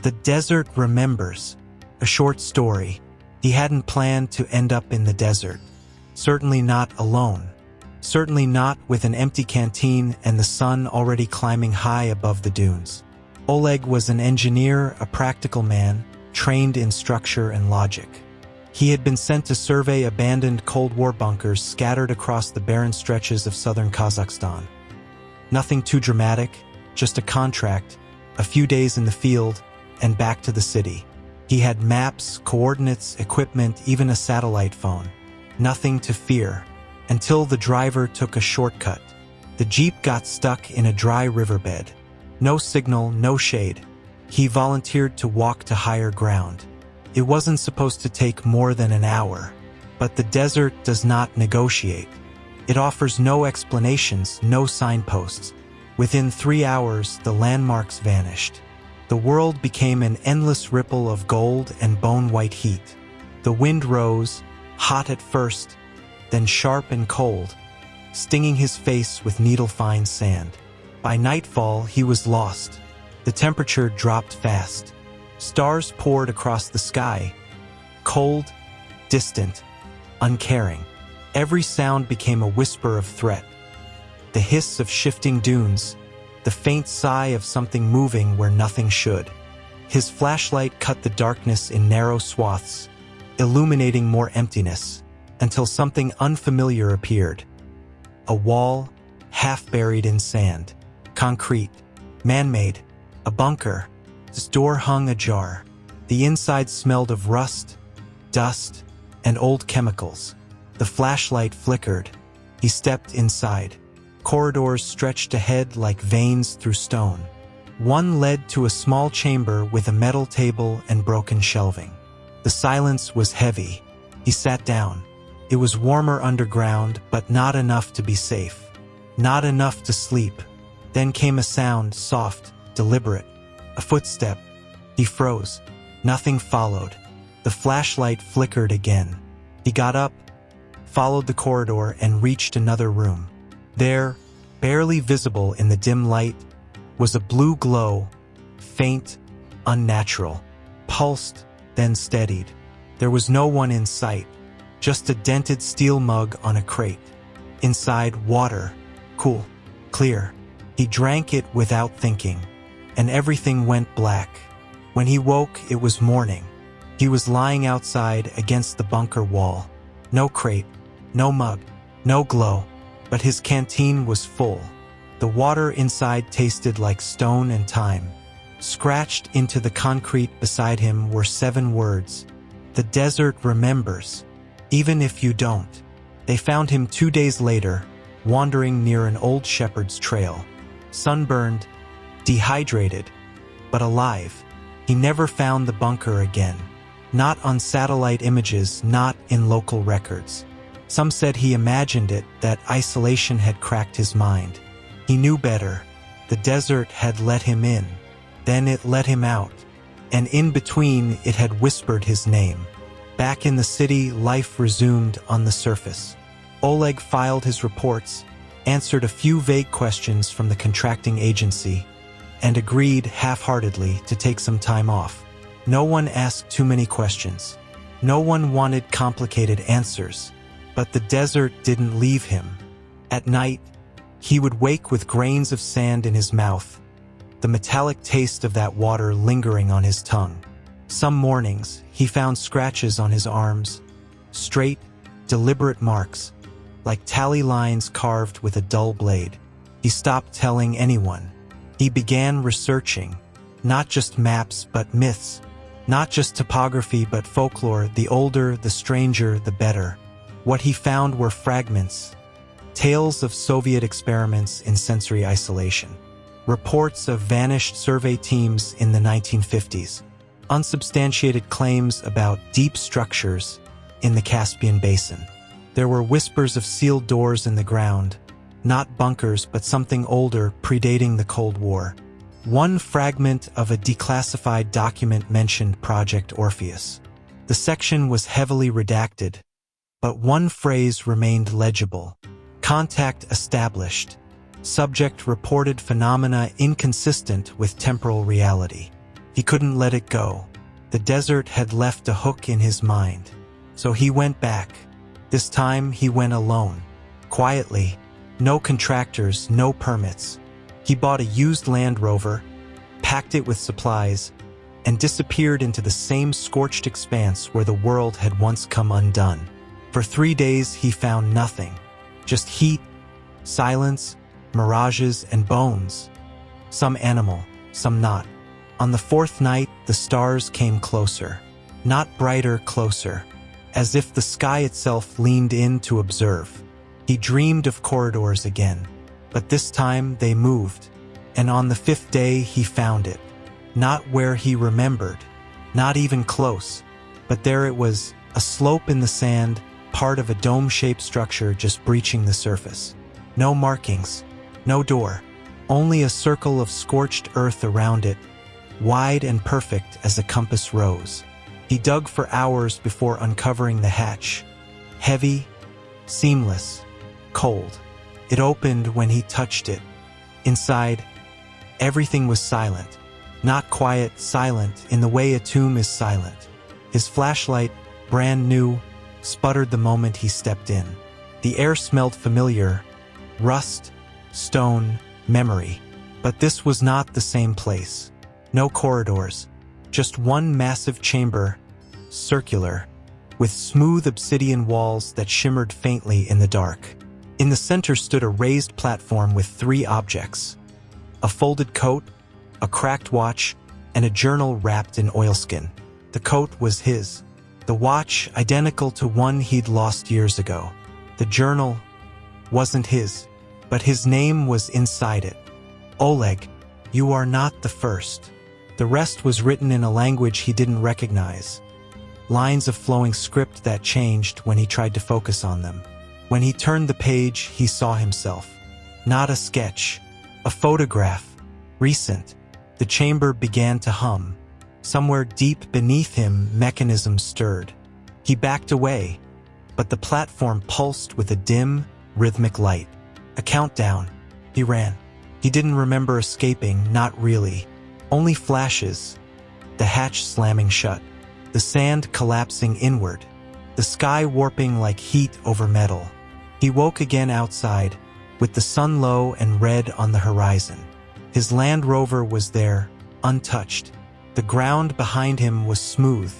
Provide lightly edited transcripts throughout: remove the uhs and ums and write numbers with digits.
The desert remembers. A short story. He hadn't planned to end up in the desert. Certainly not alone. Certainly not with an empty canteen and the sun already climbing high above the dunes. Oleg was an engineer, a practical man, trained in structure and logic. He had been sent to survey abandoned Cold War bunkers scattered across the barren stretches of southern Kazakhstan. Nothing too dramatic, just a contract, a few days in the field, and back to the city. He had maps, coordinates, equipment, even a satellite phone. Nothing to fear, until the driver took a shortcut. The jeep got stuck in a dry riverbed. No signal, no shade. He volunteered to walk to higher ground. It wasn't supposed to take more than an hour. But the desert does not negotiate. It offers no explanations, no signposts. Within 3 hours, the landmarks vanished. The world became an endless ripple of gold and bone-white heat. The wind rose, hot at first, then sharp and cold, stinging his face with needle-fine sand. By nightfall, he was lost. The temperature dropped fast. Stars poured across the sky, cold, distant, uncaring. Every sound became a whisper of threat. The hiss of shifting dunes, the faint sigh of something moving where nothing should. His flashlight cut the darkness in narrow swaths, illuminating more emptiness, until something unfamiliar appeared. A wall, half buried in sand. Concrete, man-made, a bunker. Its door hung ajar. The inside smelled of rust, dust, and old chemicals. The flashlight flickered. He stepped inside. Corridors stretched ahead like veins through stone. One led to a small chamber with a metal table and broken shelving. The silence was heavy. He sat down. It was warmer underground, but not enough to be safe. Not enough to sleep. Then came a sound, soft, deliberate. A footstep. He froze. Nothing followed. The flashlight flickered again. He got up, followed the corridor, and reached another room. There, barely visible in the dim light, was a blue glow, faint, unnatural, pulsed, then steadied. There was no one in sight, just a dented steel mug on a crate. Inside, water, cool, clear. He drank it without thinking, and everything went black. When he woke, it was morning. He was lying outside against the bunker wall. No crate, no mug, no glow, but his canteen was full. The water inside tasted like stone and time. Scratched into the concrete beside him were 7 words. The desert remembers, even if you don't. They found him 2 days later, wandering near an old shepherd's trail. Sunburned, dehydrated, but alive. He never found the bunker again. Not on satellite images, not in local records. Some said he imagined it, that isolation had cracked his mind. He knew better. The desert had let him in. Then it let him out. And in between, it had whispered his name. Back in the city, life resumed on the surface. Oleg filed his reports, answered a few vague questions from the contracting agency, and agreed half-heartedly to take some time off. No one asked too many questions. No one wanted complicated answers. But the desert didn't leave him. At night, he would wake with grains of sand in his mouth, the metallic taste of that water lingering on his tongue. Some mornings, he found scratches on his arms, straight, deliberate marks, like tally lines carved with a dull blade. He stopped telling anyone. He began researching, not just maps but myths, not just topography but folklore. The older, the stranger, the better. What he found were fragments, tales of Soviet experiments in sensory isolation, reports of vanished survey teams in the 1950s, unsubstantiated claims about deep structures in the Caspian Basin. There were whispers of sealed doors in the ground, not bunkers but something older, predating the Cold War. One fragment of a declassified document mentioned Project Orpheus. The section was heavily redacted, but one phrase remained legible. Contact established. Subject reported phenomena inconsistent with temporal reality. He couldn't let it go. The desert had left a hook in his mind. So he went back. This time he went alone. Quietly. No contractors, no permits. He bought a used Land Rover, packed it with supplies, and disappeared into the same scorched expanse where the world had once come undone. For 3 days he found nothing. Just heat, silence, mirages, and bones. Some animal, some not. On the 4th night, the stars came closer. Not brighter, closer. As if the sky itself leaned in to observe. He dreamed of corridors again. But this time they moved. And on the 5th day he found it. Not where he remembered. Not even close. But there it was, a slope in the sand, part of a dome-shaped structure just breaching the surface. No markings. No door. Only a circle of scorched earth around it, wide and perfect as a compass rose. He dug for hours before uncovering the hatch. Heavy, seamless, cold. It opened when he touched it. Inside, everything was silent. Not quiet, silent, in the way a tomb is silent. His flashlight, brand new, sputtered the moment he stepped in. The air smelled familiar. Rust, stone, memory. But this was not the same place. No corridors. Just one massive chamber, circular, with smooth obsidian walls that shimmered faintly in the dark. In the center stood a raised platform with 3 objects. A folded coat, a cracked watch, and a journal wrapped in oilskin. The coat was his. The watch, identical to one he'd lost years ago. The journal wasn't his, but his name was inside it. Oleg, you are not the first. The rest was written in a language he didn't recognize. Lines of flowing script that changed when he tried to focus on them. When he turned the page, he saw himself. Not a sketch, a photograph, recent. The chamber began to hum. Somewhere deep beneath him, mechanisms stirred. He backed away, but the platform pulsed with a dim, rhythmic light. A countdown. He ran. He didn't remember escaping, not really. Only flashes. The hatch slamming shut. The sand collapsing inward. The sky warping like heat over metal. He woke again outside, with the sun low and red on the horizon. His Land Rover was there, untouched. The ground behind him was smooth.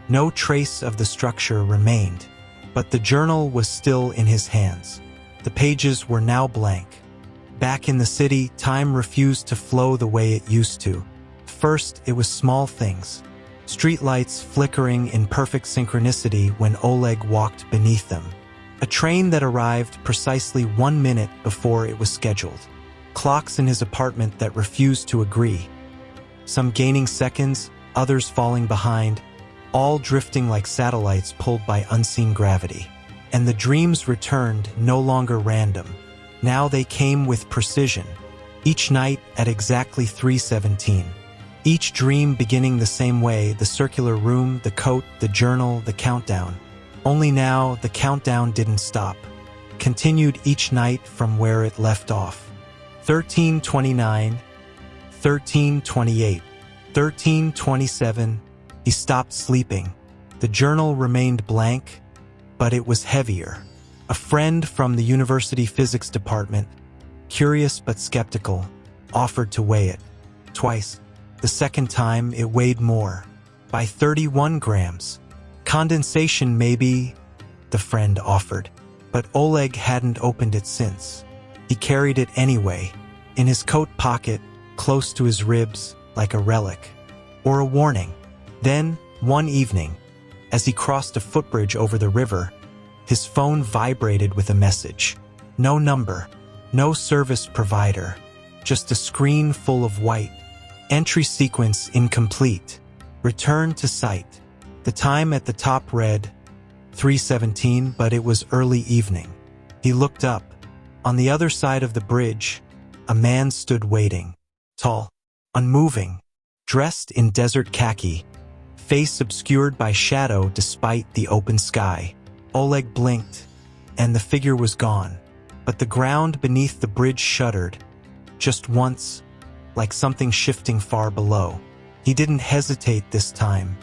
No trace of the structure remained. But the journal was still in his hands. The pages were now blank. Back in the city, time refused to flow the way it used to. First, it was small things. Streetlights flickering in perfect synchronicity when Oleg walked beneath them. A train that arrived precisely 1 minute before it was scheduled. Clocks in his apartment that refused to agree. Some gaining seconds, others falling behind, all drifting like satellites pulled by unseen gravity. And the dreams returned, no longer random. Now they came with precision. Each night at exactly 3:17. Each dream beginning the same way, the circular room, the coat, the journal, the countdown. Only now, the countdown didn't stop. Continued each night from where it left off. 13:29, 13:28, 13:27. He stopped sleeping. The journal remained blank, but it was heavier. A friend from the university physics department, curious but skeptical, offered to weigh it. Twice. The second time, it weighed more. By 31 grams. Condensation, maybe, the friend offered. But Oleg hadn't opened it since. He carried it anyway, in his coat pocket, close to his ribs, like a relic. Or a warning. Then, one evening, as he crossed a footbridge over the river, his phone vibrated with a message. No number, no service provider, just a screen full of white. Entry sequence incomplete. Return to site. The time at the top read 3:17, but it was early evening. He looked up. On the other side of the bridge, a man stood waiting. Tall, unmoving, dressed in desert khaki, face obscured by shadow despite the open sky. Oleg blinked, and the figure was gone. But the ground beneath the bridge shuddered, just once, like something shifting far below. He didn't hesitate this time.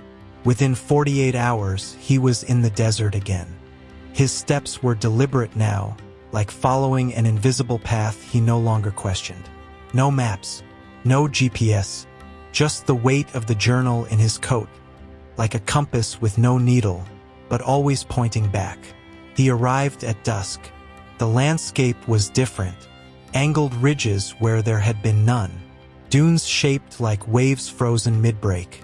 Within 48 hours, he was in the desert again. His steps were deliberate now, like following an invisible path he no longer questioned. No maps, no GPS, just the weight of the journal in his coat, like a compass with no needle, but always pointing back. He arrived at dusk. The landscape was different, angled ridges where there had been none, dunes shaped like waves frozen mid-break.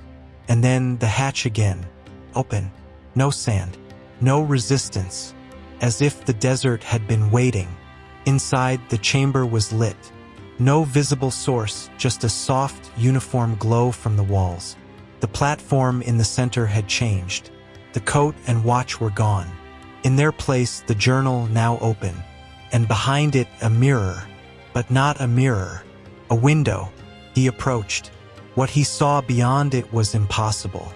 And then the hatch again, open, no sand, no resistance, as if the desert had been waiting. Inside, the chamber was lit. No visible source, just a soft, uniform glow from the walls. The platform in the center had changed. The coat and watch were gone. In their place, the journal now open, and behind it a mirror, but not a mirror, a window. He approached. What he saw beyond it was impossible.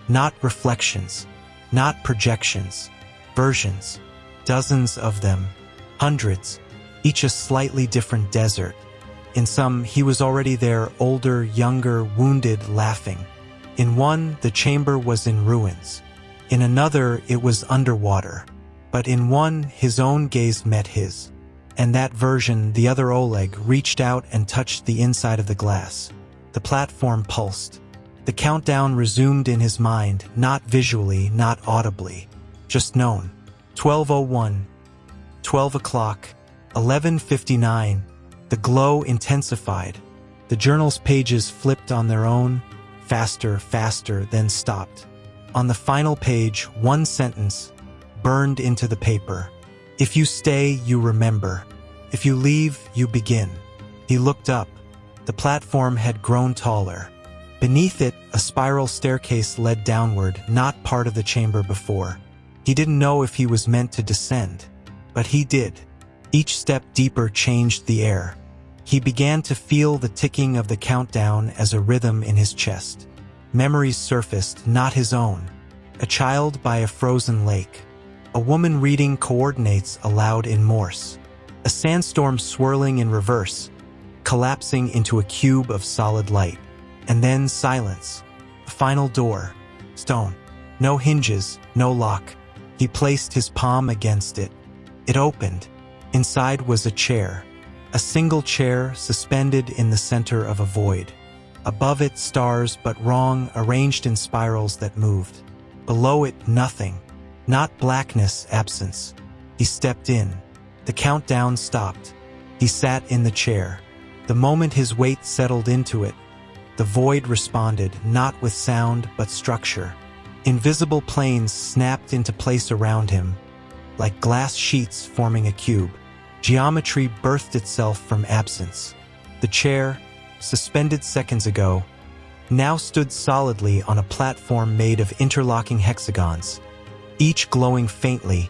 Not reflections, not projections, versions, dozens of them, hundreds, each a slightly different desert. In some, he was already there, older, younger, wounded, laughing. In one, the chamber was in ruins. In another, it was underwater. But in one, his own gaze met his. And that version, the other Oleg, reached out and touched the inside of the glass. The platform pulsed. The countdown resumed in his mind, not visually, not audibly, just known. 12:01, 12 o'clock, 11:59. The glow intensified. The journal's pages flipped on their own, faster, faster, then stopped. On the final page, one sentence burned into the paper. If you stay, you remember. If you leave, you begin. He looked up. The platform had grown taller. Beneath it, a spiral staircase led downward, not part of the chamber before. He didn't know if he was meant to descend, but he did. Each step deeper changed the air. He began to feel the ticking of the countdown as a rhythm in his chest. Memories surfaced, not his own. A child by a frozen lake. A woman reading coordinates aloud in Morse. A sandstorm swirling in reverse, collapsing into a cube of solid light. And then silence. A final door. Stone. No hinges, no lock. He placed his palm against it. It opened. Inside was a chair. A single chair suspended in the center of a void. Above it, stars, but wrong, arranged in spirals that moved. Below it, nothing. Not blackness, absence. He stepped in. The countdown stopped. He sat in the chair. The moment his weight settled into it, the void responded, not with sound, but structure. Invisible planes snapped into place around him, like glass sheets forming a cube. Geometry birthed itself from absence. The chair, suspended seconds ago, now stood solidly on a platform made of interlocking hexagons, each glowing faintly,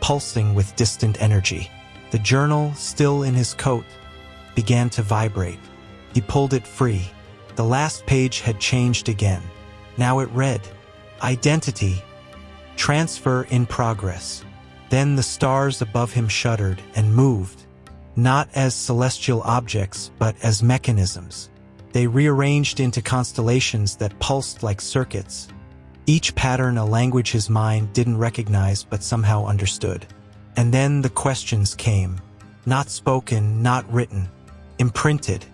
pulsing with distant energy. The journal, still in his coat, began to vibrate. He pulled it free. The last page had changed again. Now it read, Identity, Transfer in Progress. Then the stars above him shuddered and moved, not as celestial objects, but as mechanisms. They rearranged into constellations that pulsed like circuits, each pattern a language his mind didn't recognize but somehow understood. And then the questions came, not spoken, not written, imprinted.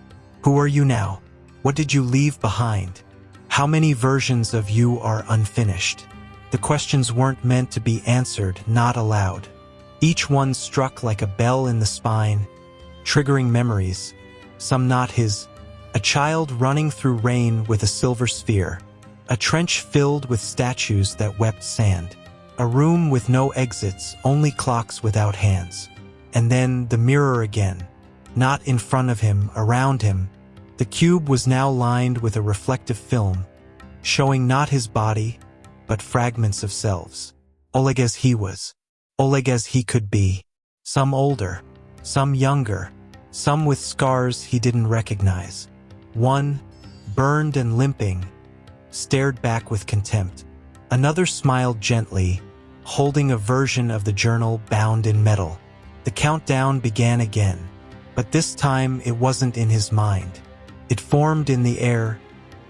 Who are you now? What did you leave behind? How many versions of you are unfinished? The questions weren't meant to be answered, not aloud. Each one struck like a bell in the spine, triggering memories, some not his. A child running through rain with a silver sphere. A trench filled with statues that wept sand. A room with no exits, only clocks without hands. And then the mirror again. Not in front of him, around him. The cube was now lined with a reflective film, showing not his body, but fragments of selves. Oleg as he was. Oleg as he could be. Some older, some younger, some with scars he didn't recognize. One, burned and limping, stared back with contempt. Another smiled gently, holding a version of the journal bound in metal. The countdown began again, but this time it wasn't in his mind. It formed in the air,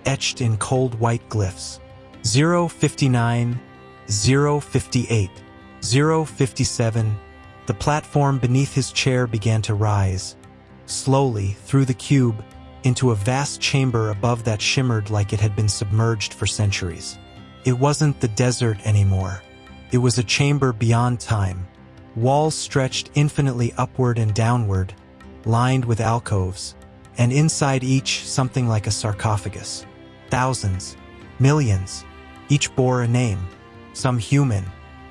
etched in cold white glyphs. 059, 058, 057. The platform beneath his chair began to rise, slowly, through the cube, into a vast chamber above that shimmered like it had been submerged for centuries. It wasn't the desert anymore. It was a chamber beyond time. Walls stretched infinitely upward and downward, lined with alcoves, and inside each something like a sarcophagus. Thousands, millions, each bore a name. Some human,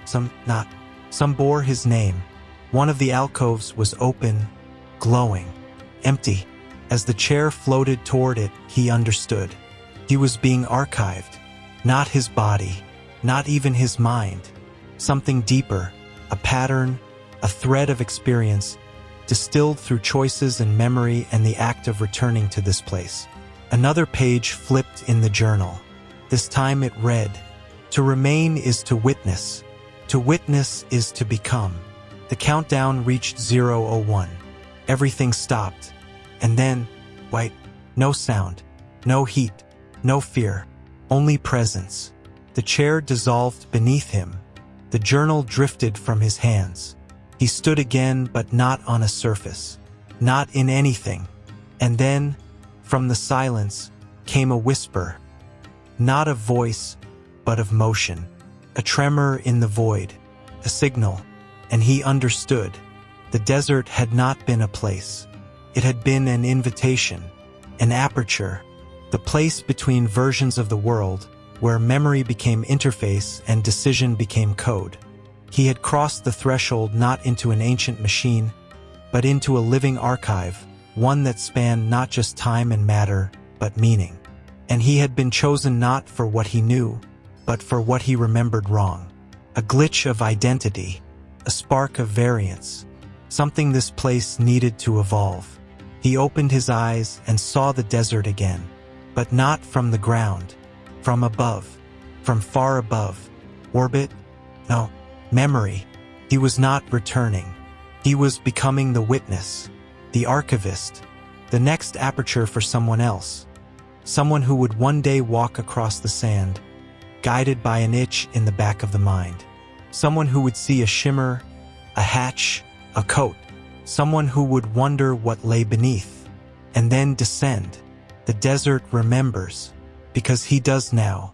some not. Some bore his name. One of the alcoves was open, glowing, empty. As the chair floated toward it, he understood. He was being archived. Not his body, not even his mind. Something deeper, a pattern, a thread of experience, distilled through choices and memory and the act of returning to this place. Another page flipped in the journal. This time it read, "To remain is to witness. To witness is to become." The countdown reached 001. Everything stopped. And then, wait, no sound, no heat, no fear, only presence. The chair dissolved beneath him. The journal drifted from his hands. He stood again, but not on a surface, not in anything. And then, from the silence, came a whisper. Not of voice, but of motion. A tremor in the void, a signal. And he understood. The desert had not been a place. It had been an invitation, an aperture, the place between versions of the world where memory became interface and decision became code. He had crossed the threshold not into an ancient machine, but into a living archive, one that spanned not just time and matter, but meaning. And he had been chosen not for what he knew, but for what he remembered wrong. A glitch of identity, a spark of variance, something this place needed to evolve. He opened his eyes and saw the desert again, but not from the ground, from above, from far above. Orbit? No, memory. He was not returning. He was becoming the witness, the archivist, the next aperture for someone else. Someone who would one day walk across the sand, guided by an itch in the back of the mind. Someone who would see a shimmer, a hatch, a coat. Someone who would wonder what lay beneath, and then descend. The desert remembers, because he does now.